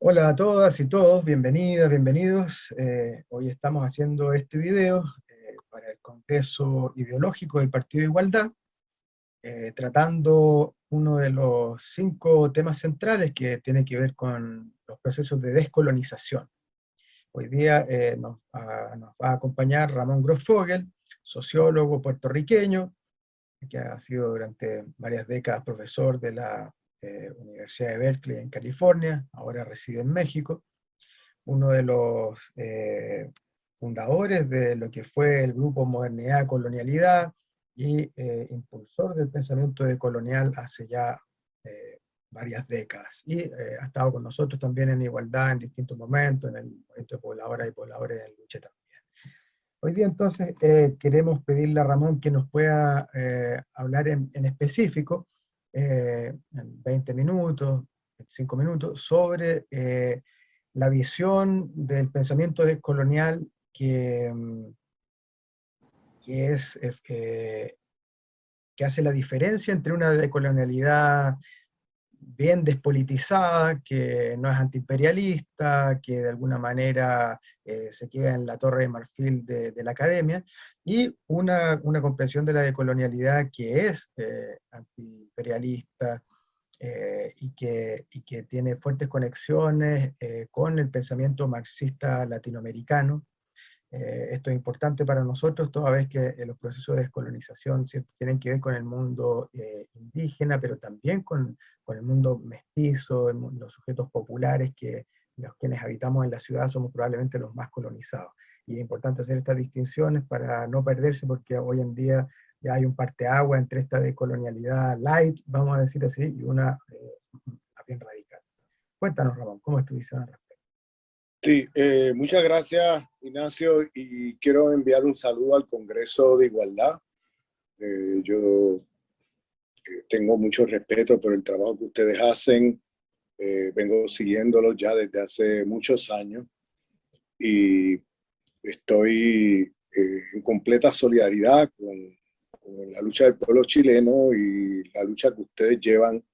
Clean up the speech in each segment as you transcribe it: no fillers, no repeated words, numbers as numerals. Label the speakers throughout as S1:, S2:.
S1: Hola a todas y todos, bienvenidas, bienvenidos. Hoy estamos haciendo este video para el Congreso Ideológico del Partido de Igualdad, tratando uno de los 5 temas centrales que tiene que ver con los procesos de descolonización. Hoy día nos va a acompañar Ramón Grossfogel, sociólogo puertorriqueño, que ha sido durante varias décadas profesor de la Universidad de Berkeley en California, ahora reside en México, uno de los fundadores de lo que fue el grupo Modernidad Colonialidad y impulsor del pensamiento decolonial hace ya varias décadas. Y ha estado con nosotros también en Igualdad en distintos momentos, en el movimiento de pobladoras y pobladores en lucha también. Hoy día entonces queremos pedirle a Ramón que nos pueda hablar en específico, en 20 minutos, 25 minutos, sobre la visión del pensamiento descolonial que es que hace la diferencia entre una decolonialidad bien despolitizada, que no es antiimperialista, que de alguna manera se queda en la torre de marfil de la academia, y una comprensión de la decolonialidad que es antiimperialista, y que tiene fuertes conexiones con el pensamiento marxista latinoamericano. Esto es importante para nosotros, toda vez que los procesos de descolonización, ¿cierto?, tienen que ver con el mundo indígena, pero también con el mundo mestizo, los sujetos populares, que los quienes habitamos en la ciudad somos probablemente los más colonizados. Y es importante hacer estas distinciones para no perderse, porque hoy en día ya hay un parteaguas entre esta decolonialidad light, vamos a decir así, y una bien radical. Cuéntanos, Ramón, ¿cómo es tu visión al respecto?
S2: Sí, muchas gracias, Ignacio, y quiero enviar un saludo al Congreso de Igualdad. Yo tengo mucho respeto por el trabajo que ustedes hacen. Vengo siguiéndolo ya desde hace muchos años y estoy en completa solidaridad con la lucha del pueblo chileno y la lucha que ustedes llevan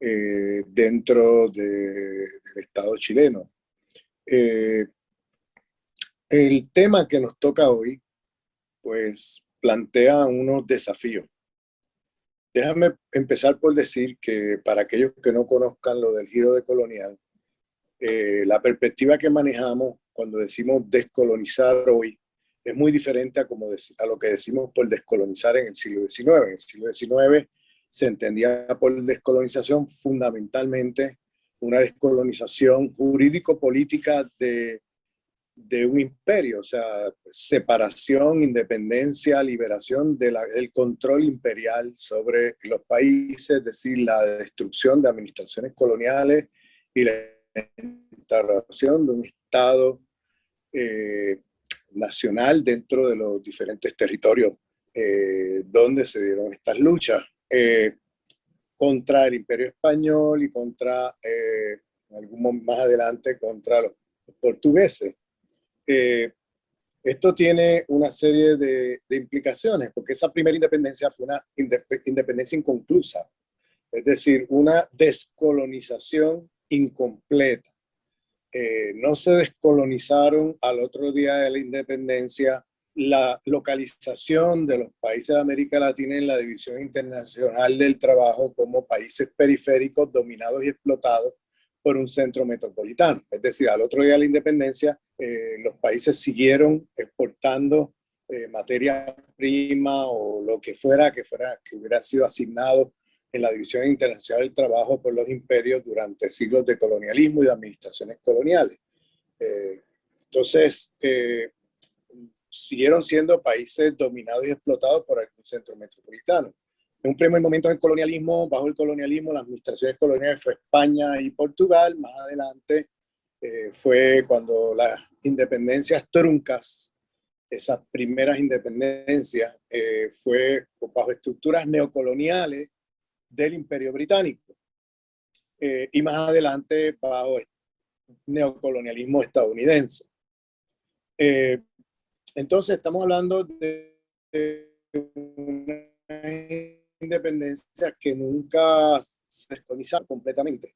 S2: dentro del Estado chileno. El tema que nos toca hoy, pues, plantea unos desafíos. Déjame empezar por decir que para aquellos que no conozcan lo del giro decolonial, la perspectiva que manejamos cuando decimos descolonizar hoy es muy diferente a lo que decimos por descolonizar en el siglo XIX. En el siglo XIX se entendía por descolonización fundamentalmente una descolonización jurídico-política de un imperio, o sea, separación, independencia, liberación del control imperial sobre los países, es decir, la destrucción de administraciones coloniales y la instauración de un Estado nacional dentro de los diferentes territorios donde se dieron estas luchas contra el Imperio Español y contra, más adelante, contra los portugueses. Esto tiene una serie de implicaciones, porque esa primera independencia fue una independencia inconclusa, es decir, una descolonización incompleta. No se descolonizaron al otro día de la independencia la localización de los países de América Latina en la División Internacional del Trabajo como países periféricos dominados y explotados por un centro metropolitano. Es decir, al otro día de la independencia, los países siguieron exportando materia prima o lo que fuera que hubiera sido asignado en la División Internacional del Trabajo por los imperios durante siglos de colonialismo y de administraciones coloniales. Entonces, siguieron siendo países dominados y explotados por algún centro metropolitano. En un primer momento del colonialismo, bajo el colonialismo, las administraciones coloniales fue España y Portugal. Más adelante fue cuando las independencias truncas, esas primeras independencias, fue bajo estructuras neocoloniales del Imperio Británico. Y más adelante bajo el neocolonialismo estadounidense. Entonces estamos hablando de una independencia que nunca se descolonizaron completamente.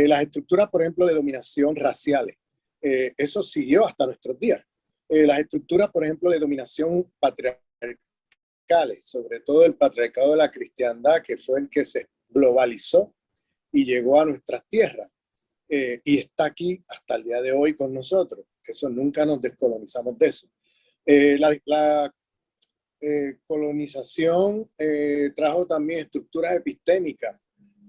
S2: Las estructuras, por ejemplo, de dominación raciales, eso siguió hasta nuestros días. Las estructuras, por ejemplo, de dominación patriarcal, sobre todo el patriarcado de la cristiandad, que fue el que se globalizó y llegó a nuestras tierras, y está aquí hasta el día de hoy con nosotros. Eso nunca nos descolonizamos de eso. La colonización trajo también estructuras epistémicas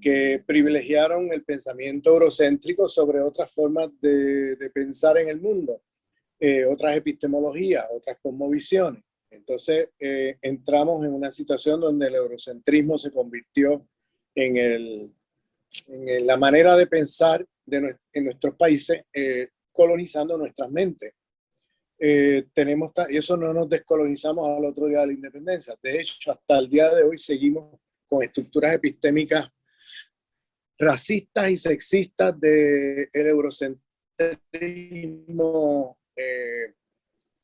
S2: que privilegiaron el pensamiento eurocéntrico sobre otras formas de pensar en el mundo, otras epistemologías, otras cosmovisiones. Entonces entramos en una situación donde el eurocentrismo se convirtió en la manera de pensar en nuestros países, colonizando nuestras mentes. Y eso no nos descolonizamos al otro día de la independencia. De hecho, hasta el día de hoy seguimos con estructuras epistémicas racistas y sexistas del eurocentrismo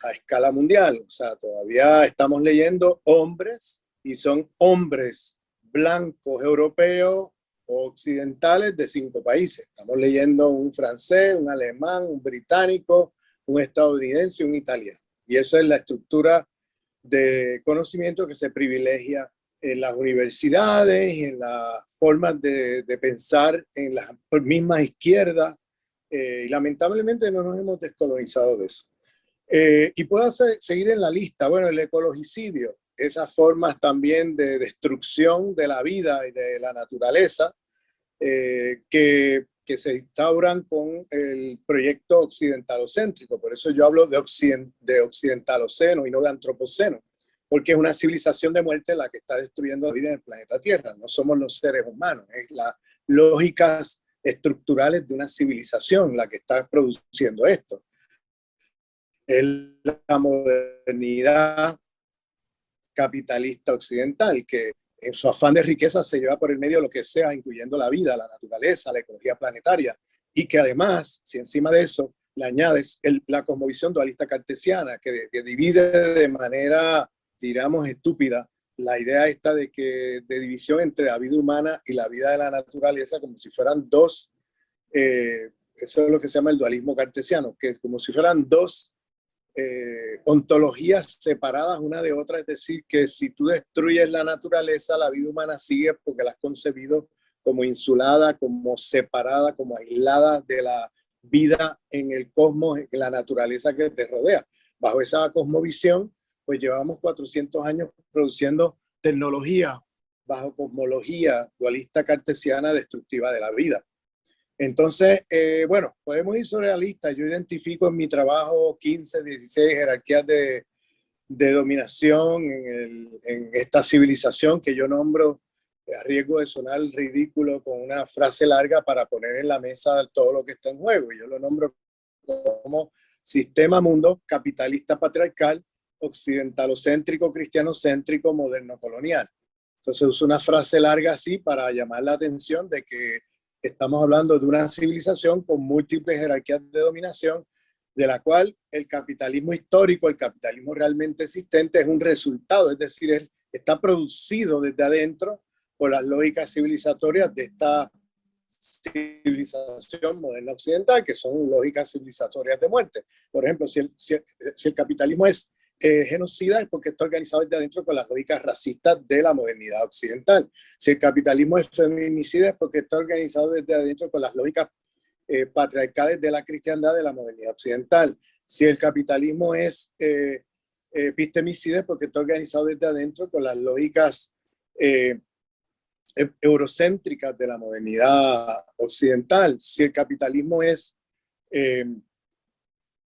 S2: a escala mundial. O sea, todavía estamos leyendo hombres, y son hombres blancos europeos o occidentales de 5 países. Estamos leyendo un francés, un alemán, un británico, un estadounidense y un italiano. Y esa es la estructura de conocimiento que se privilegia en las universidades y en las formas de pensar en las mismas izquierdas. Y lamentablemente no nos hemos descolonizado de eso. Y puedo seguir en la lista. Bueno, el ecologicidio, esas formas también de destrucción de la vida y de la naturaleza que se instauran con el proyecto occidentalocéntrico. Por eso yo hablo de occidentaloceno y no de antropoceno, porque es una civilización de muerte la que está destruyendo la vida en el planeta Tierra. No somos los seres humanos, es las lógicas estructurales de una civilización la que está produciendo esto. Es la modernidad capitalista occidental que en su afán de riqueza se lleva por el medio lo que sea, incluyendo la vida, la naturaleza, la ecología planetaria, y que además, si encima de eso le añades la cosmovisión dualista cartesiana, que divide de manera, digamos, estúpida la idea esta de división entre la vida humana y la vida de la naturaleza, como si fueran dos, eso es lo que se llama el dualismo cartesiano, que es como si fueran dos ontologías separadas una de otra, es decir, que si tú destruyes la naturaleza, la vida humana sigue porque la has concebido como insulada, como separada, como aislada de la vida en el cosmos, en la naturaleza que te rodea. Bajo esa cosmovisión, pues llevamos 400 años produciendo tecnología bajo cosmología dualista cartesiana destructiva de la vida. Entonces, bueno, podemos ir sobre la lista. Yo identifico en mi trabajo 15, 16 jerarquías de dominación en esta civilización que yo nombro, a riesgo de sonar ridículo, con una frase larga para poner en la mesa todo lo que está en juego. Y yo lo nombro como sistema mundo capitalista patriarcal, occidentalocéntrico, cristianocéntrico, moderno colonial. Entonces uso una frase larga así para llamar la atención de que estamos hablando de una civilización con múltiples jerarquías de dominación, de la cual el capitalismo histórico, el capitalismo realmente existente, es un resultado, es decir, está producido desde adentro por las lógicas civilizatorias de esta civilización moderna occidental, que son lógicas civilizatorias de muerte. Por ejemplo, si el capitalismo es genocida, es porque está organizado desde adentro con las lógicas racistas de la modernidad occidental. Si el capitalismo es feminicida, es porque está organizado desde adentro con las lógicas patriarcales de la cristiandad de la modernidad occidental. Si el capitalismo es epistemicida, es porque está organizado desde adentro con las lógicas eurocéntricas de la modernidad occidental. Si el capitalismo es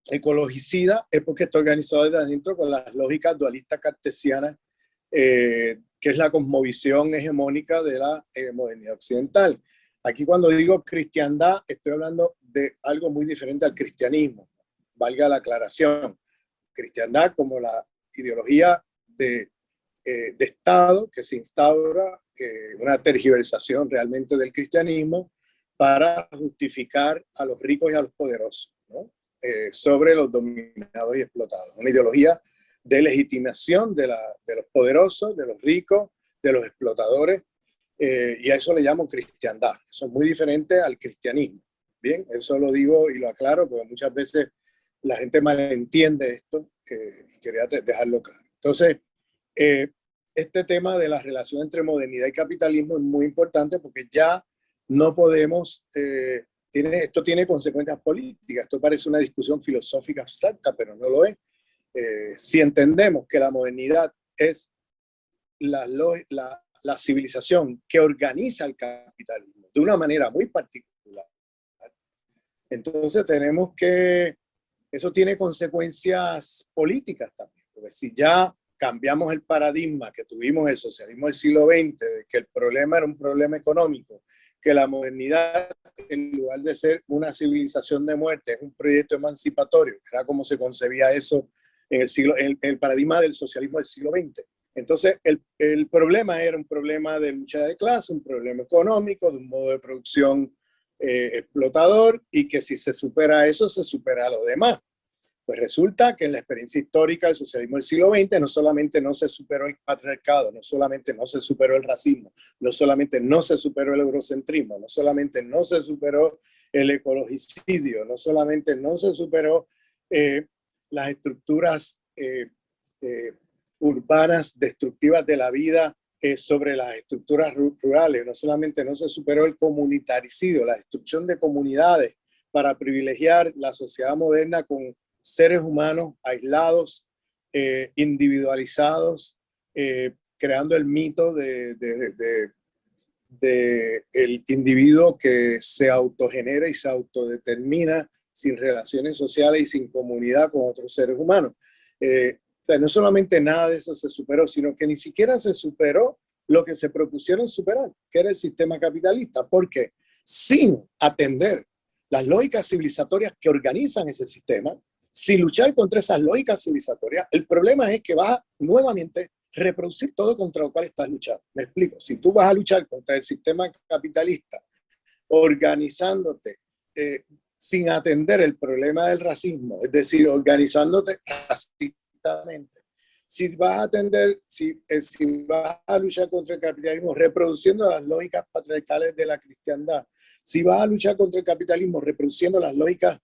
S2: ecologicida, es porque está organizado desde adentro con las lógicas dualistas cartesianas, que es la cosmovisión hegemónica de la modernidad occidental. Aquí cuando digo cristiandad, estoy hablando de algo muy diferente al cristianismo, valga la aclaración. Cristiandad como la ideología de Estado que se instaura, una tergiversación realmente del cristianismo para justificar a los ricos y a los poderosos, ¿no? Sobre los dominados y explotados. Una ideología de legitimación de los poderosos, de los ricos, de los explotadores, y a eso le llamo cristiandad. Eso es muy diferente al cristianismo. Bien, eso lo digo y lo aclaro porque muchas veces la gente malentiende esto y quería dejarlo claro. Entonces, este tema de la relación entre modernidad y capitalismo es muy importante porque ya no podemos, esto tiene consecuencias políticas. Esto parece una discusión filosófica abstracta, pero no lo es. Si entendemos que la modernidad es la civilización que organiza el capitalismo de una manera muy particular, entonces tenemos que, eso tiene consecuencias políticas también, porque si ya cambiamos el paradigma que tuvimos el socialismo del siglo XX, de que el problema era un problema económico, que la modernidad, en lugar de ser una civilización de muerte, es un proyecto emancipatorio, era como se concebía eso en el paradigma del socialismo del siglo XX. Entonces, el problema era un problema de lucha de clase, un problema económico, de un modo de producción explotador, y que si se supera eso, se supera a lo demás. Pues resulta que en la experiencia histórica del socialismo del siglo XX no solamente no se superó el patriarcado, no solamente no se superó el racismo, no solamente no se superó el eurocentrismo, no solamente no se superó el ecologicidio, no solamente no se superó las estructuras urbanas destructivas de la vida sobre las estructuras rurales, no solamente no se superó el comunitaricidio, la destrucción de comunidades para privilegiar la sociedad moderna con seres humanos aislados, individualizados, creando el mito de el individuo que se autogenera y se autodetermina sin relaciones sociales y sin comunidad con otros seres humanos. O sea, no solamente nada de eso se superó, sino que ni siquiera se superó lo que se propusieron superar, que era el sistema capitalista, porque sin atender las lógicas civilizatorias que organizan ese sistema, sin luchar contra esas lógicas civilizatorias, el problema es que vas a nuevamente reproducir todo contra lo cual estás luchando. Me explico, si tú vas a luchar contra el sistema capitalista organizándote sin atender el problema del racismo, es decir, organizándote racistamente, si vas a atender, si vas a luchar contra el capitalismo reproduciendo las lógicas patriarcales de la cristiandad, si vas a luchar contra el capitalismo reproduciendo las lógicas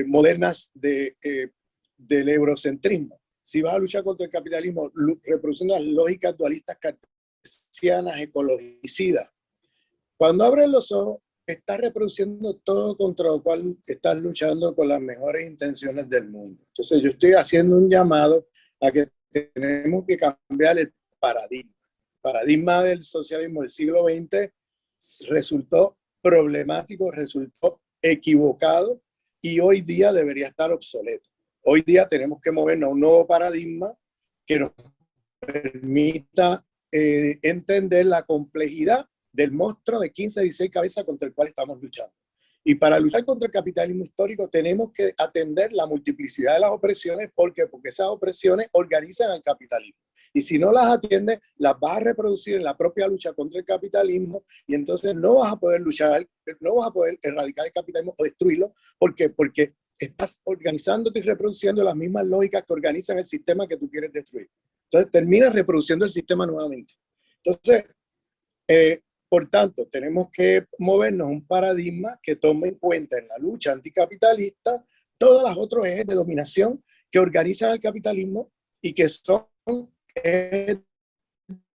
S2: modernas del eurocentrismo, si vas a luchar contra el capitalismo reproduciendo las lógicas dualistas cartesianas, ecologicidas, cuando abres los ojos, estás reproduciendo todo contra lo cual estás luchando con las mejores intenciones del mundo. Entonces yo estoy haciendo un llamado a que tenemos que cambiar el paradigma. El paradigma del socialismo del siglo XX resultó problemático, resultó equivocado y hoy día debería estar obsoleto. Hoy día tenemos que movernos a un nuevo paradigma que nos permita entender la complejidad del monstruo de 15 a 16 cabezas contra el cual estamos luchando. Y para luchar contra el capitalismo histórico tenemos que atender la multiplicidad de las opresiones. ¿Por qué? Porque esas opresiones organizan al capitalismo. Y si no las atiendes, las vas a reproducir en la propia lucha contra el capitalismo y entonces no vas a poder luchar, no vas a poder erradicar el capitalismo o destruirlo. ¿Por qué? Porque estás organizándote y reproduciendo las mismas lógicas que organizan el sistema que tú quieres destruir. Entonces terminas reproduciendo el sistema nuevamente. Entonces, por tanto, tenemos que movernos a un paradigma que tome en cuenta en la lucha anticapitalista todos los otros ejes de dominación que organizan el capitalismo y que son ejes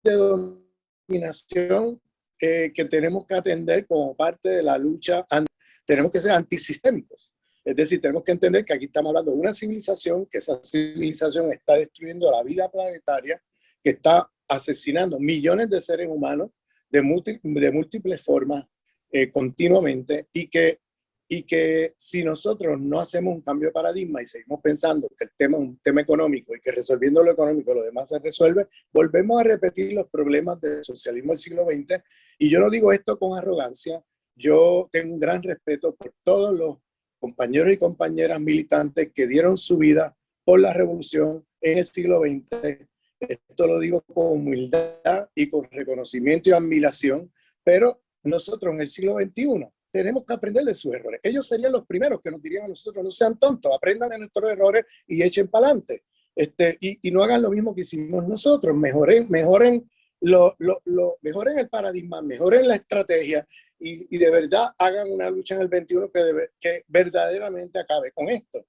S2: de dominación que tenemos que atender como parte de la lucha. Tenemos que ser antisistémicos. Es decir, tenemos que entender que aquí estamos hablando de una civilización, que esa civilización está destruyendo la vida planetaria, que está asesinando millones de seres humanos de múltiples formas continuamente y que si nosotros no hacemos un cambio de paradigma y seguimos pensando que el tema es un tema económico y que resolviendo lo económico lo demás se resuelve, volvemos a repetir los problemas del socialismo del siglo XX. Y yo no digo esto con arrogancia, yo tengo un gran respeto por todos los compañeros y compañeras militantes que dieron su vida por la revolución en el siglo XX. Esto lo digo con humildad y con reconocimiento y admiración, pero nosotros en el siglo XXI tenemos que aprender de sus errores. Ellos serían los primeros que nos dirían a nosotros: no sean tontos, aprendan de nuestros errores y echen para adelante. Y no hagan lo mismo que hicimos nosotros, mejoren mejoren el paradigma, mejoren la estrategia y de verdad hagan una lucha en el 21 que verdaderamente acabe con esto.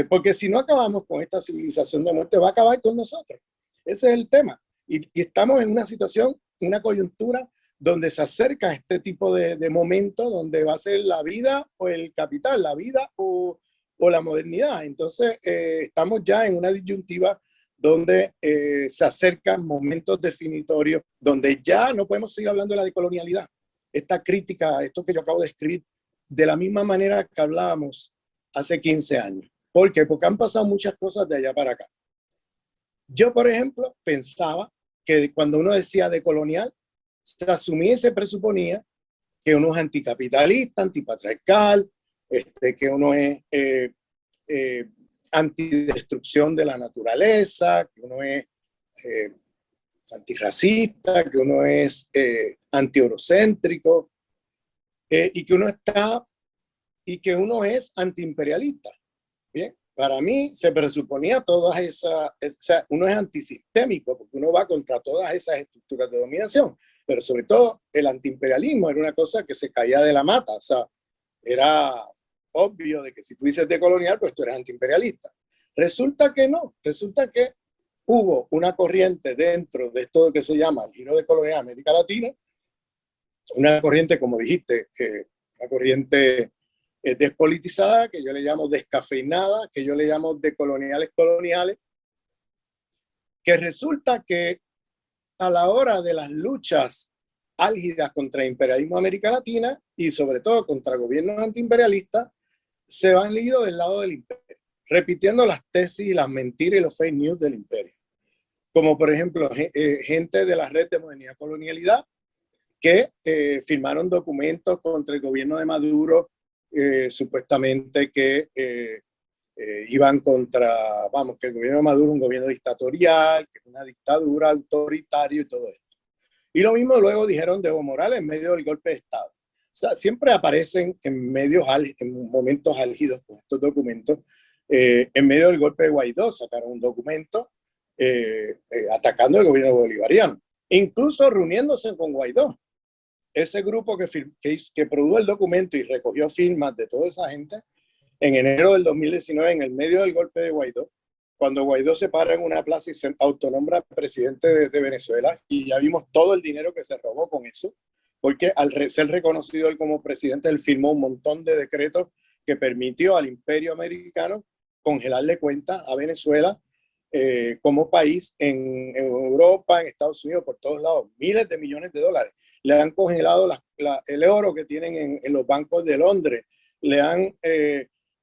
S2: Porque si no acabamos con esta civilización de muerte, va a acabar con nosotros. Ese es el tema. Y estamos en una situación, una coyuntura donde se acerca este tipo de momento donde va a ser la vida o el capital, la vida o la modernidad. Entonces, estamos ya en una disyuntiva donde se acercan momentos definitorios, donde ya no podemos seguir hablando de la decolonialidad. Esta crítica, esto que yo acabo de escribir, de la misma manera que hablábamos hace 15 años. ¿Por qué? Porque han pasado muchas cosas de allá para acá. Yo, por ejemplo, pensaba que cuando uno decía decolonial, se asumía y se presuponía que uno es anticapitalista, antipatriarcal, que uno es antidestrucción de la naturaleza, que uno es antirracista, que uno es antieurocéntrico, y que uno es antiimperialista. Bien, para mí se presuponía todas esas, o sea, uno es antisistémico porque uno va contra todas esas estructuras de dominación, pero sobre todo el antiimperialismo era una cosa que se caía de la mata, o sea, era obvio de que si tú dices decolonial, pues tú eres antiimperialista. Resulta que no, resulta que hubo una corriente dentro de esto que se llama el giro de colonial América Latina, una corriente, como dijiste, una corriente despolitizada, que yo le llamo descafeinada, que yo le llamo decoloniales coloniales, que resulta que a la hora de las luchas álgidas contra el imperialismo de América Latina y sobre todo contra gobiernos antiimperialistas, se van ido del lado del imperio, repitiendo las tesis y las mentiras y los fake news del imperio. Como por ejemplo, gente de la red de modernidad colonialidad que firmaron documentos contra el gobierno de Maduro, supuestamente que iban contra, vamos, que el gobierno de Maduro es un gobierno dictatorial, que es una dictadura autoritaria y todo esto. Y lo mismo luego dijeron de Evo Morales en medio del golpe de Estado. O sea, siempre aparecen en momentos álgidos con estos documentos. En medio del golpe de Guaidó sacaron un documento atacando el gobierno bolivariano, incluso reuniéndose con Guaidó. Ese grupo que produjo el documento y recogió firmas de toda esa gente, en enero del 2019, en el medio del golpe de Guaidó, cuando Guaidó se para en una plaza y se autonombra presidente de Venezuela, y ya vimos todo el dinero que se robó con eso, porque al ser reconocido él como presidente, él firmó un montón de decretos que permitió al imperio americano congelarle cuentas a Venezuela como país en Europa, en Estados Unidos, por todos lados, miles de millones de dólares. Le han congelado el oro que tienen en los bancos de Londres, le han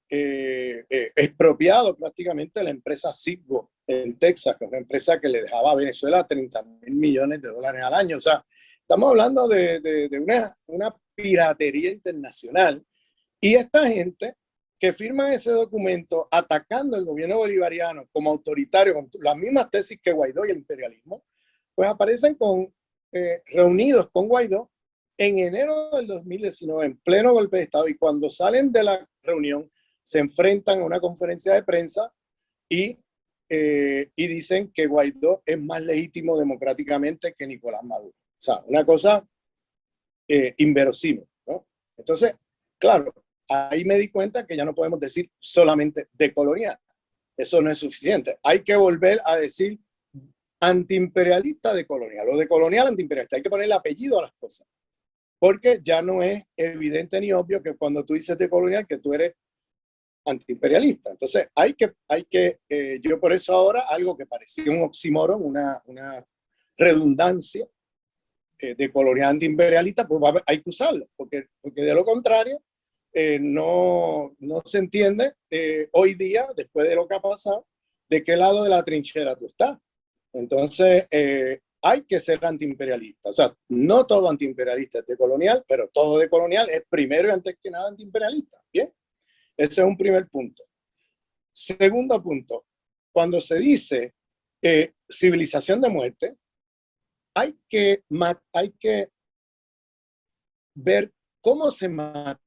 S2: expropiado prácticamente la empresa Citgo en Texas, que es una empresa que le dejaba a Venezuela 30.000 millones de dólares al año. O sea, estamos hablando de una piratería internacional. Y esta gente que firman ese documento atacando el gobierno bolivariano como autoritario, con las mismas tesis que Guaidó y el imperialismo, pues aparecen reunidos con Guaidó en enero del 2019, en pleno golpe de Estado, y cuando salen de la reunión se enfrentan a una conferencia de prensa y dicen que Guaidó es más legítimo democráticamente que Nicolás Maduro. O sea, una cosa inverosímil, ¿no? Entonces, claro, ahí me di cuenta que ya no podemos decir solamente decolonial. Eso no es suficiente. Hay que volver a decir antiimperialista decolonial o decolonial antiimperialista. Hay que ponerle apellido a las cosas. Porque ya no es evidente ni obvio que cuando tú dices decolonial que tú eres antiimperialista. Entonces yo por eso ahora algo que parecía un oxímoron, una redundancia de colonial antiimperialista, pues hay que usarlo, porque de lo contrario no se entiende hoy día, después de lo que ha pasado, de qué lado de la trinchera tú estás. Entonces hay que ser antiimperialista. O sea, no todo antiimperialista es decolonial, pero todo decolonial es primero y antes que nada antiimperialista. Bien, ese es un primer punto. Segundo punto, cuando se dice civilización de muerte, hay que ver cómo se materializa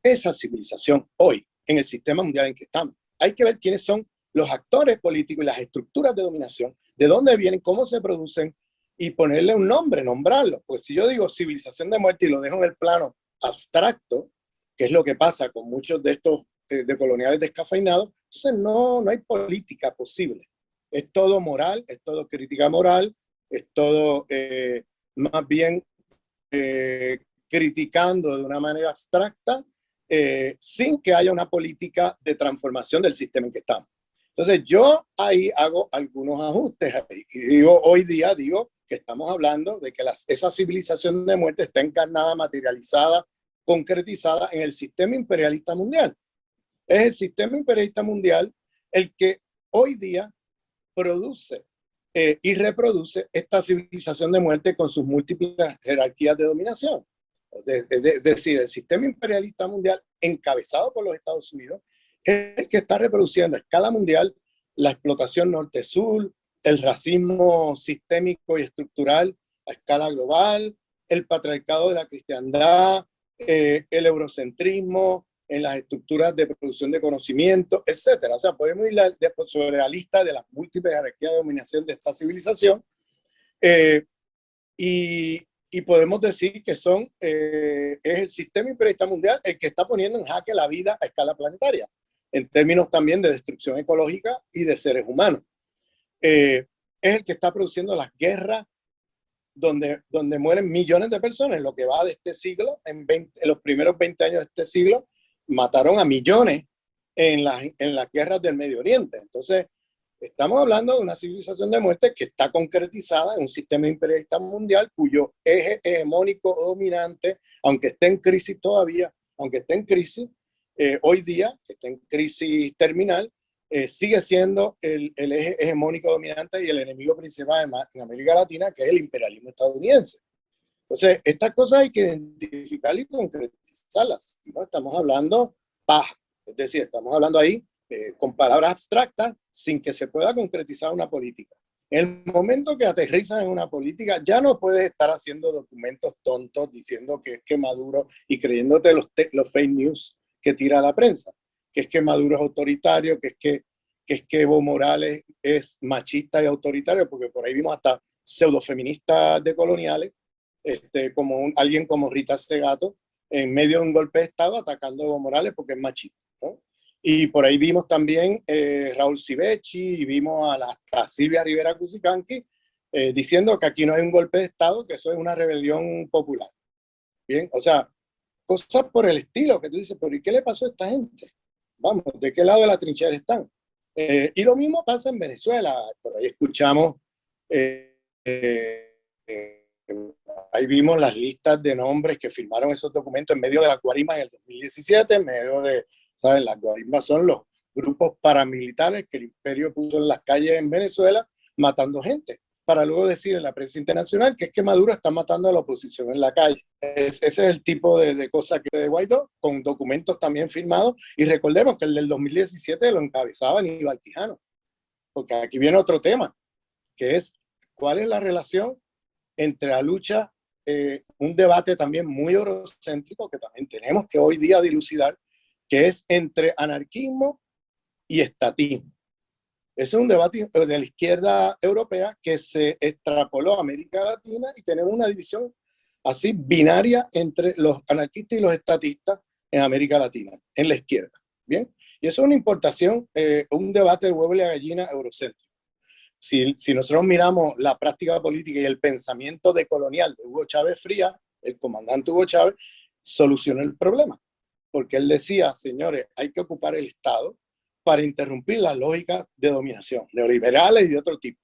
S2: esa civilización hoy en el sistema mundial en que estamos. Hay que ver quiénes son los actores políticos y las estructuras de dominación, de dónde vienen, cómo se producen, y ponerle un nombre, nombrarlo. Pues si yo digo civilización de muerte y lo dejo en el plano abstracto, que es lo que pasa con muchos de estos decoloniales descafeinados, entonces no hay política posible. Es todo moral, es todo crítica moral, es todo más bien criticando de una manera abstracta, sin que haya una política de transformación del sistema en que estamos. Entonces yo ahí hago algunos ajustes y digo, hoy día digo que estamos hablando de que esa civilización de muerte está encarnada, materializada, concretizada en el sistema imperialista mundial. Es el sistema imperialista mundial el que hoy día produce y reproduce esta civilización de muerte con sus múltiples jerarquías de dominación. Es decir, el sistema imperialista mundial encabezado por los Estados Unidos es el que está reproduciendo a escala mundial la explotación norte-sur, el racismo sistémico y estructural a escala global, el patriarcado de la cristiandad, el eurocentrismo en las estructuras de producción de conocimiento, etcétera. O sea, podemos ir sobre la lista de las múltiples jerarquías de dominación de esta civilización y podemos decir que es el sistema imperialista mundial el que está poniendo en jaque la vida a escala planetaria, en términos también de destrucción ecológica y de seres humanos. Es el que está produciendo las guerras donde mueren millones de personas en lo que va de este siglo. En los primeros 20 años de este siglo mataron a millones en las guerras del Medio Oriente. Entonces estamos hablando de una civilización de muerte que está concretizada en un sistema imperialista mundial cuyo eje hegemónico o dominante, aunque esté en crisis todavía, aunque esté en crisis hoy día, que está en crisis terminal, sigue siendo el eje hegemónico dominante y el enemigo principal en América Latina, que es el imperialismo estadounidense. Entonces, estas cosas hay que identificarlas y concretizarlas. No estamos hablando paja, es decir, estamos hablando ahí con palabras abstractas sin que se pueda concretizar una política. En el momento que aterrizan en una política, ya no puedes estar haciendo documentos tontos diciendo que es que Maduro y creyéndote los fake news que tira la prensa, que es que Maduro es autoritario, que es que Evo Morales es machista y autoritario, porque por ahí vimos hasta pseudofeministas decoloniales, como alguien como Rita Segato, en medio de un golpe de Estado atacando a Evo Morales porque es machista, ¿no? Y por ahí vimos también Raúl Civechi, y vimos a Silvia Rivera Cusicanqui diciendo que aquí no hay un golpe de Estado, que eso es una rebelión popular. Bien, o sea, cosas por el estilo que tú dices, pero ¿y qué le pasó a esta gente? Vamos, ¿de qué lado de la trinchera están? Y lo mismo pasa en Venezuela. Por ahí escuchamos, ahí vimos las listas de nombres que firmaron esos documentos en medio de la guarisma en el 2017, en medio de, ¿sabes? Las guarismas son los grupos paramilitares que el imperio puso en las calles en Venezuela matando gente, para luego decir en la prensa internacional que es que Maduro está matando a la oposición en la calle. Ese es el tipo de cosas que de Guaidó, con documentos también firmados, y recordemos que el del 2017 lo encabezaba Aníbal Quijano, porque aquí viene otro tema, que es cuál es la relación entre la lucha, un debate también muy eurocéntrico que también tenemos que hoy día dilucidar, que es entre anarquismo y estatismo. Es un debate de la izquierda europea que se extrapoló a América Latina y tenemos una división así binaria entre los anarquistas y los estatistas en América Latina, en la izquierda. ¿Bien? Y eso es una importación, un debate de huevo y la gallina eurocéntrico. Si nosotros miramos la práctica política y el pensamiento decolonial de Hugo Chávez Frías, el comandante Hugo Chávez solucionó el problema, porque él decía, señores, hay que ocupar el Estado para interrumpir las lógicas de dominación, neoliberales y de otro tipo.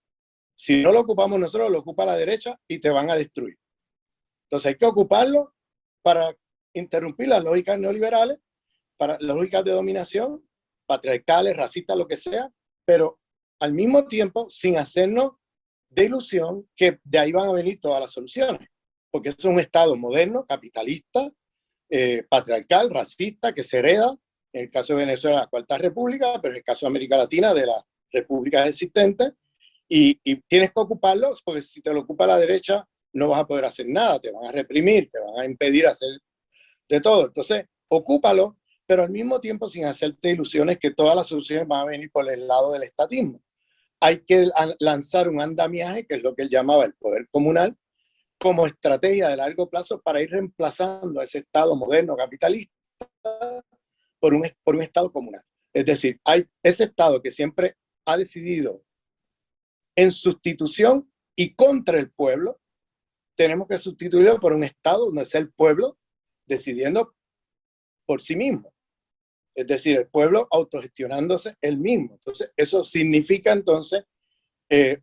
S2: Si no lo ocupamos nosotros, lo ocupa la derecha y te van a destruir. Entonces hay que ocuparlo para interrumpir las lógicas neoliberales, para las lógicas de dominación, patriarcales, racistas, lo que sea, pero al mismo tiempo sin hacernos de ilusión que de ahí van a venir todas las soluciones, porque es un Estado moderno, capitalista, patriarcal, racista, que se hereda, en el caso de Venezuela, la Cuarta República, pero en el caso de América Latina, de las repúblicas existentes, y tienes que ocuparlos, porque si te lo ocupa la derecha, no vas a poder hacer nada, te van a reprimir, te van a impedir hacer de todo. Entonces, ocúpalo, pero al mismo tiempo sin hacerte ilusiones que todas las soluciones van a venir por el lado del estatismo. Hay que lanzar un andamiaje, que es lo que él llamaba el poder comunal, como estrategia de largo plazo para ir reemplazando a ese Estado moderno capitalista por un Estado comunal. Es decir, hay ese Estado que siempre ha decidido en sustitución y contra el pueblo, tenemos que sustituirlo por un Estado donde sea el pueblo decidiendo por sí mismo. Es decir, el pueblo autogestionándose él mismo. Entonces, eso significa entonces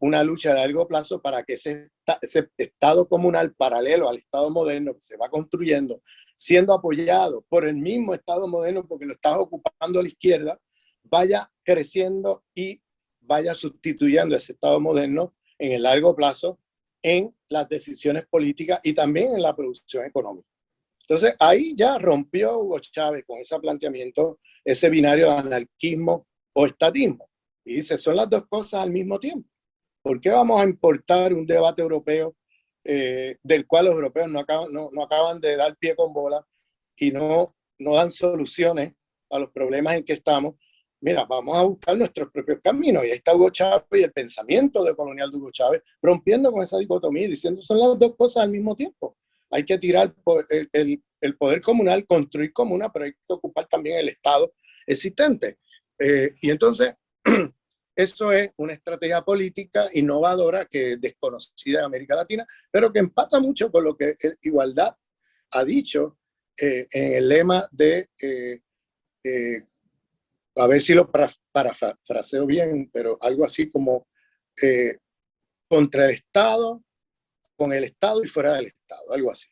S2: una lucha de largo plazo para que ese Estado comunal paralelo al Estado moderno que se va construyendo, siendo apoyado por el mismo Estado moderno porque lo está ocupando la izquierda, vaya creciendo y vaya sustituyendo ese Estado moderno en el largo plazo en las decisiones políticas y también en la producción económica. Entonces ahí ya rompió Hugo Chávez con ese planteamiento, ese binario de anarquismo o estatismo. Y dice, son las dos cosas al mismo tiempo. ¿Por qué vamos a importar un debate europeo del cual los europeos no acaban de dar pie con bola y no dan soluciones a los problemas en que estamos? Mira, vamos a buscar nuestros propios caminos. Y ahí está Hugo Chávez y el pensamiento colonial de Hugo Chávez rompiendo con esa dicotomía, diciendo son las dos cosas al mismo tiempo. Hay que tirar el poder comunal, construir comuna, pero hay que ocupar también el Estado existente. Y entonces, eso es una estrategia política innovadora que es desconocida en América Latina, pero que empata mucho con lo que Igualdad ha dicho en el lema de, a ver si lo parafraseo bien, pero algo así como contra el Estado, con el Estado y fuera del Estado, algo así.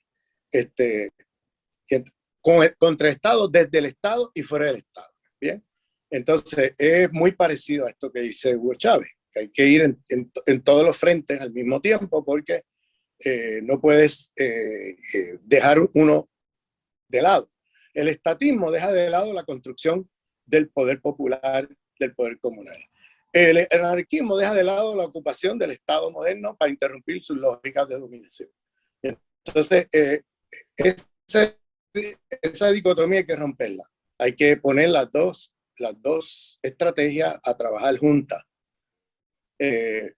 S2: Contra el Estado, desde el Estado y fuera del Estado. Bien. Entonces, es muy parecido a esto que dice Hugo Chávez, que hay que ir en todos los frentes al mismo tiempo porque no puedes dejar uno de lado. El estatismo deja de lado la construcción del poder popular, del poder comunal. El anarquismo deja de lado la ocupación del Estado moderno para interrumpir sus lógicas de dominación. Entonces, esa dicotomía hay que romperla. Hay que poner las dos estrategias a trabajar juntas,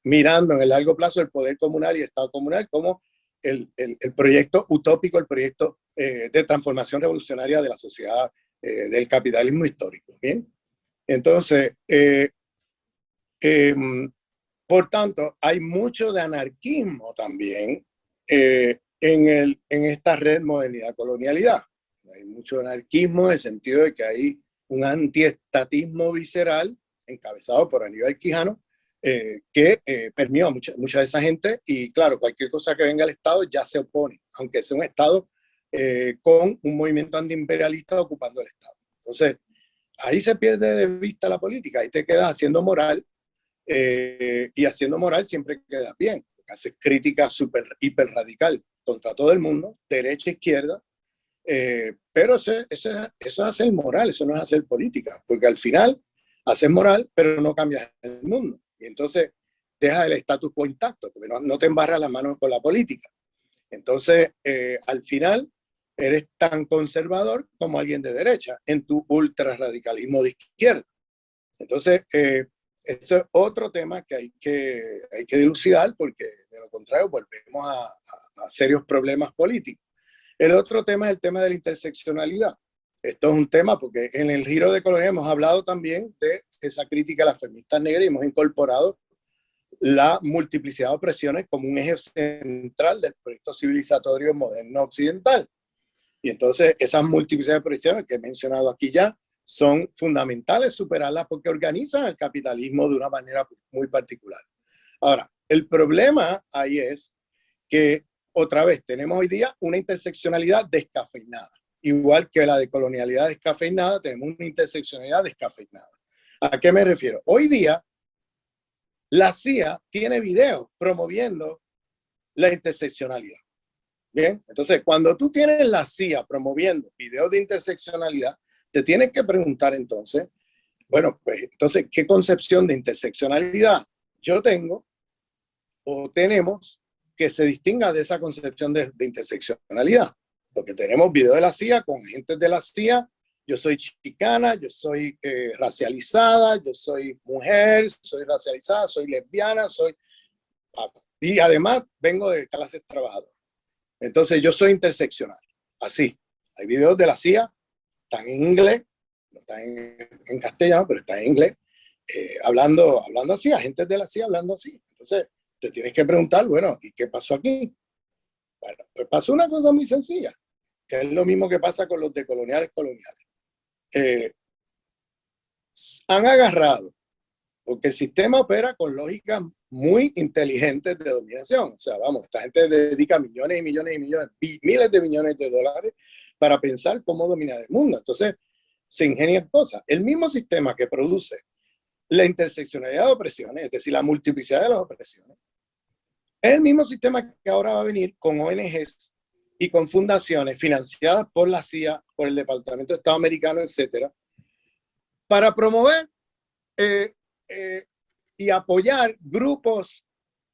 S2: mirando en el largo plazo el poder comunal y el Estado comunal como el proyecto utópico, el proyecto de transformación revolucionaria de la sociedad del capitalismo histórico. ¿Bien? Entonces, por tanto, hay mucho de anarquismo también en esta red modernidad-colonialidad. Hay mucho anarquismo en el sentido de que hay un antiestatismo visceral encabezado por Aníbal Quijano que permeó a mucha de esa gente y claro, cualquier cosa que venga al Estado ya se opone, aunque sea un Estado con un movimiento antiimperialista ocupando el Estado. Entonces, ahí se pierde de vista la política, ahí te quedas haciendo moral y haciendo moral siempre quedas bien, porque haces crítica súper, hiper radical contra todo el mundo, derecha, izquierda, pero eso es hacer moral, eso no es hacer política, porque al final haces moral, pero no cambias el mundo. Y entonces dejas el status quo intacto, porque no te embarras las manos con la política. Entonces, al final, eres tan conservador como alguien de derecha en tu ultra radicalismo de izquierda. Entonces, eso es otro tema que hay que dilucidar, porque de lo contrario volvemos a serios problemas políticos. El otro tema es el tema de la interseccionalidad. Esto es un tema porque en el Giro de Colonia hemos hablado también de esa crítica a las feministas negras y hemos incorporado la multiplicidad de opresiones como un eje central del proyecto civilizatorio moderno occidental. Y entonces esas multiplicidad de opresiones que he mencionado aquí ya son fundamentales superarlas porque organizan el capitalismo de una manera muy particular. Ahora, el problema ahí es que otra vez tenemos hoy día una interseccionalidad descafeinada. Igual que la de colonialidad descafeinada, tenemos una interseccionalidad descafeinada. ¿A qué me refiero? Hoy día la CIA tiene videos promoviendo la interseccionalidad. Bien, entonces cuando tú tienes la CIA promoviendo videos de interseccionalidad, te tienes que preguntar entonces, bueno, pues entonces, ¿qué concepción de interseccionalidad yo tengo o tenemos que se distinga de esa concepción de interseccionalidad? Porque tenemos videos de la CIA con agentes de la CIA yo soy chicana, yo soy racializada, yo soy mujer, soy racializada, soy lesbiana, y además vengo de clases trabajadoras. Entonces yo soy interseccional, así. Hay videos de la CIA, están en inglés, no están en castellano, pero están en inglés, hablando así, agentes de la CIA hablando así. Entonces te tienes que preguntar, bueno, ¿y qué pasó aquí? Bueno, pues pasó una cosa muy sencilla, que es lo mismo que pasa con los decoloniales coloniales. Han agarrado, porque el sistema opera con lógicas muy inteligentes de dominación. O sea, vamos, esta gente dedica millones y millones y millones, miles de millones de dólares para pensar cómo dominar el mundo. Entonces, se ingenian cosas. El mismo sistema que produce la interseccionalidad de opresiones, es decir, la multiplicidad de las opresiones, es el mismo sistema que ahora va a venir con ONGs y con fundaciones financiadas por la CIA, por el Departamento de Estado americano, etcétera, para promover y apoyar grupos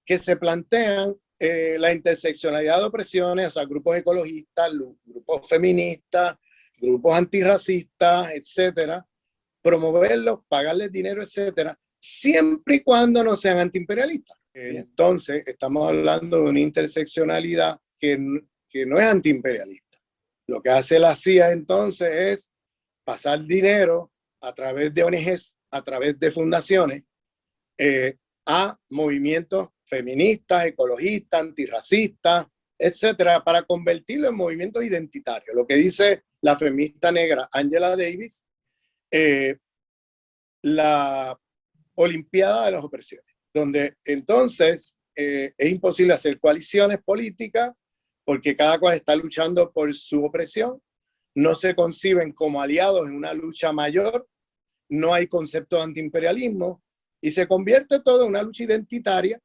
S2: que se plantean la interseccionalidad de opresiones, o sea, grupos ecologistas, grupos feministas, grupos antirracistas, etcétera, promoverlos, pagarles dinero, etcétera, siempre y cuando no sean antiimperialistas. Entonces, estamos hablando de una interseccionalidad que no es antiimperialista. Lo que hace la CIA entonces es pasar dinero a través de ONGs, a través de fundaciones, a movimientos feministas, ecologistas, antirracistas, etcétera, para convertirlo en movimientos identitarios. Lo que dice la feminista negra Angela Davis, la Olimpiada de las Opresiones, donde entonces es imposible hacer coaliciones políticas porque cada cual está luchando por su opresión, no se conciben como aliados en una lucha mayor, no hay concepto de antiimperialismo y se convierte todo en una lucha identitaria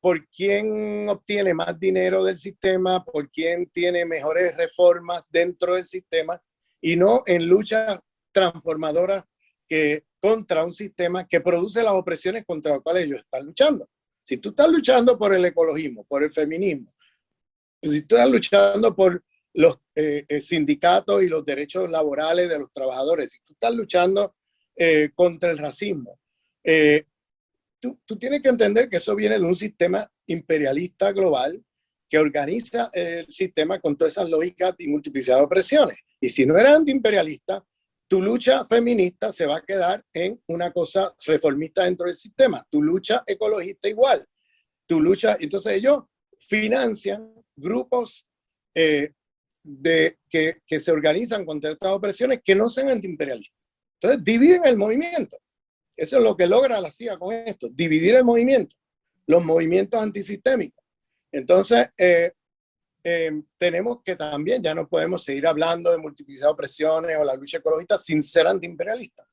S2: por quién obtiene más dinero del sistema, por quién tiene mejores reformas dentro del sistema y no en luchas transformadoras contra un sistema que produce las opresiones contra las cuales ellos están luchando. Si tú estás luchando por el ecologismo, por el feminismo, si tú estás luchando por los sindicatos y los derechos laborales de los trabajadores, si tú estás luchando contra el racismo, tú tienes que entender que eso viene de un sistema imperialista global que organiza el sistema con todas esas lógicas y multiplicidad de opresiones. Y si no eres antiimperialista, tu lucha feminista se va a quedar en una cosa reformista dentro del sistema. Tu lucha ecologista igual. Tu lucha, entonces ellos financian grupos que se organizan contra estas opresiones que no sean antiimperialistas. Entonces dividen el movimiento. Eso es lo que logra la CIA con esto, dividir el movimiento, los movimientos antisistémicos. Entonces, tenemos que también, ya no podemos seguir hablando de multiplicidad de opresiones o la lucha ecologista sin ser antiimperialista.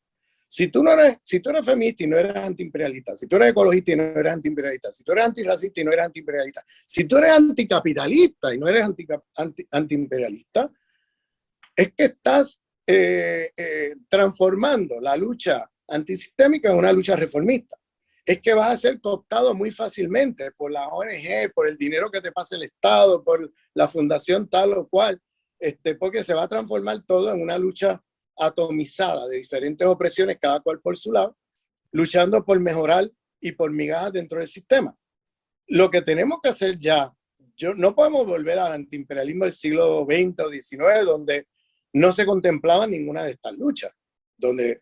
S2: Si tú eres feminista y no eres antiimperialista, si tú eres ecologista y no eres antiimperialista, si tú eres antirracista y no eres antiimperialista, si tú eres anticapitalista y no eres antiimperialista, es que estás transformando la lucha antisistémica en una lucha reformista. Es que vas a ser cooptado muy fácilmente por la ONG, por el dinero que te pasa el Estado, por la fundación tal o cual, porque se va a transformar todo en una lucha atomizada de diferentes opresiones, cada cual por su lado, luchando por mejorar y por migajas dentro del sistema. Lo que tenemos que hacer ya, no podemos volver al antiimperialismo del siglo XX o XIX, donde no se contemplaba ninguna de estas luchas, donde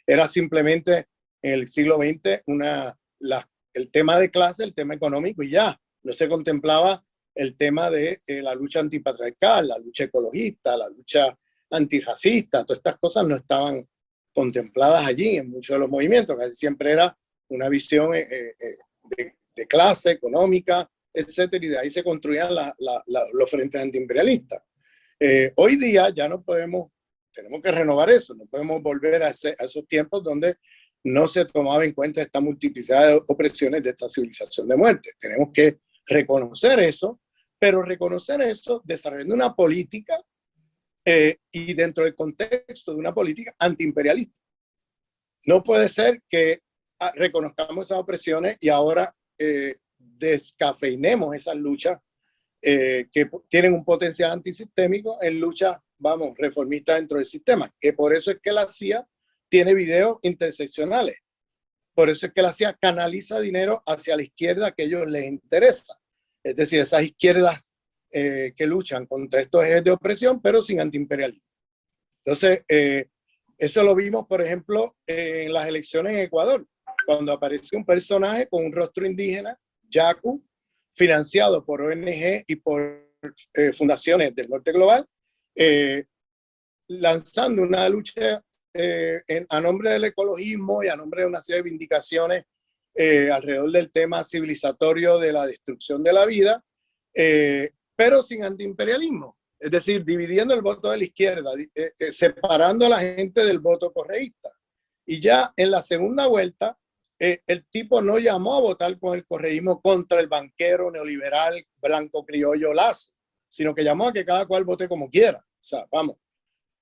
S2: era simplemente en el siglo XX el tema de clase, el tema económico y ya, no se contemplaba el tema de la lucha antipatriarcal, la lucha ecologista, la lucha antirracista, todas estas cosas no estaban contempladas allí en muchos de los movimientos, casi siempre era una visión de clase económica, etcétera, y de ahí se construían los frentes antiimperialistas. Hoy día ya no podemos, tenemos que renovar eso, no podemos volver a esos tiempos donde no se tomaba en cuenta esta multiplicidad de opresiones de esta civilización de muerte. Tenemos que reconocer eso, pero reconocer eso desarrollando una política y dentro del contexto de una política antiimperialista. No puede ser que reconozcamos esas opresiones y ahora descafeinemos esas luchas que tienen un potencial antisistémico en luchas vamos, reformista dentro del sistema, que por eso es que la CIA tiene videos interseccionales. Por eso es que la CIA canaliza dinero hacia la izquierda que a ellos les interesa. Es decir, esas izquierdas que luchan contra estos ejes de opresión, pero sin antiimperialismo. Entonces, eso lo vimos, por ejemplo, en las elecciones en Ecuador, cuando apareció un personaje con un rostro indígena, Yacu, financiado por ONG y por fundaciones del norte global, lanzando una lucha a nombre del ecologismo y a nombre de una serie de vindicaciones alrededor del tema civilizatorio de la destrucción de la vida, pero sin antiimperialismo. Es decir, dividiendo el voto de la izquierda, separando a la gente del voto correísta. Y ya en la segunda vuelta, el tipo no llamó a votar con el correísmo contra el banquero neoliberal blanco criollo Lazo, sino que llamó a que cada cual vote como quiera. O sea, vamos.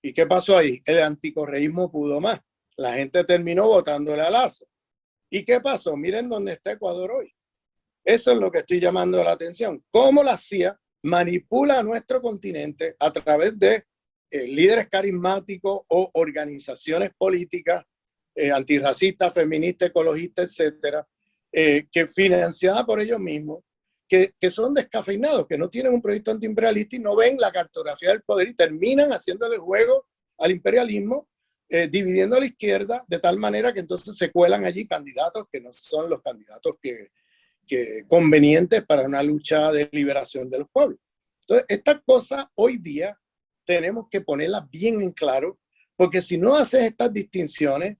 S2: ¿Y qué pasó ahí? El anticorreísmo pudo más. La gente terminó votándole a Lazo. ¿Y qué pasó? Miren dónde está Ecuador hoy. Eso es lo que estoy llamando la atención. Cómo la CIA manipula a nuestro continente a través de líderes carismáticos o organizaciones políticas antirracistas, feministas, ecologistas, etcétera, que financiadas por ellos mismos, que son descafeinados, que no tienen un proyecto antiimperialista y no ven la cartografía del poder y terminan haciéndole juego al imperialismo, dividiendo a la izquierda de tal manera que entonces se cuelan allí candidatos que no son los candidatos que convenientes para una lucha de liberación de los pueblos. Entonces, estas cosas hoy día tenemos que ponerlas bien en claro, porque si no haces estas distinciones,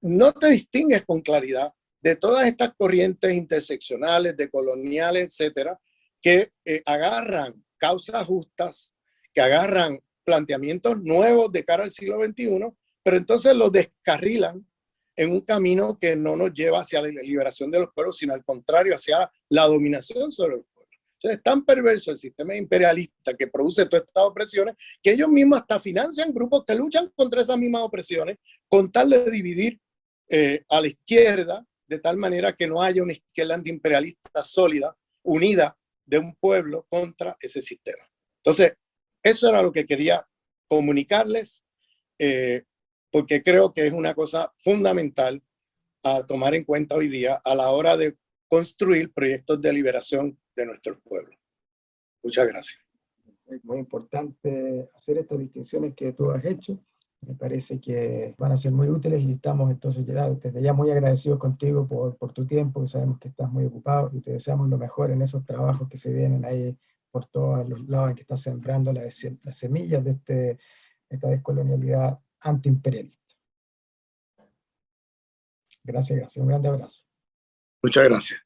S2: no te distingues con claridad de todas estas corrientes interseccionales, decoloniales, etcétera, que agarran causas justas, que agarran planteamientos nuevos de cara al siglo XXI, pero entonces los descarrilan en un camino que no nos lleva hacia la liberación de los pueblos, sino al contrario, hacia la dominación sobre los pueblos. Entonces es tan perverso el sistema imperialista que produce todas estas opresiones que ellos mismos hasta financian grupos que luchan contra esas mismas opresiones con tal de dividir a la izquierda de tal manera que no haya una izquierda antiimperialista sólida, unida de un pueblo contra ese sistema. Entonces, eso era lo que quería comunicarles. Porque creo que es una cosa fundamental a tomar en cuenta hoy día a la hora de construir proyectos de liberación de nuestros pueblos. Muchas gracias.
S1: Es muy importante hacer estas distinciones que tú has hecho. Me parece que van a ser muy útiles y estamos entonces desde ya muy agradecidos contigo por tu tiempo, que sabemos que estás muy ocupado y te deseamos lo mejor en esos trabajos que se vienen ahí por todos los lados en que estás sembrando las semillas de esta descolonialidad antiimperialista. Gracias, un grande abrazo.
S2: Muchas gracias.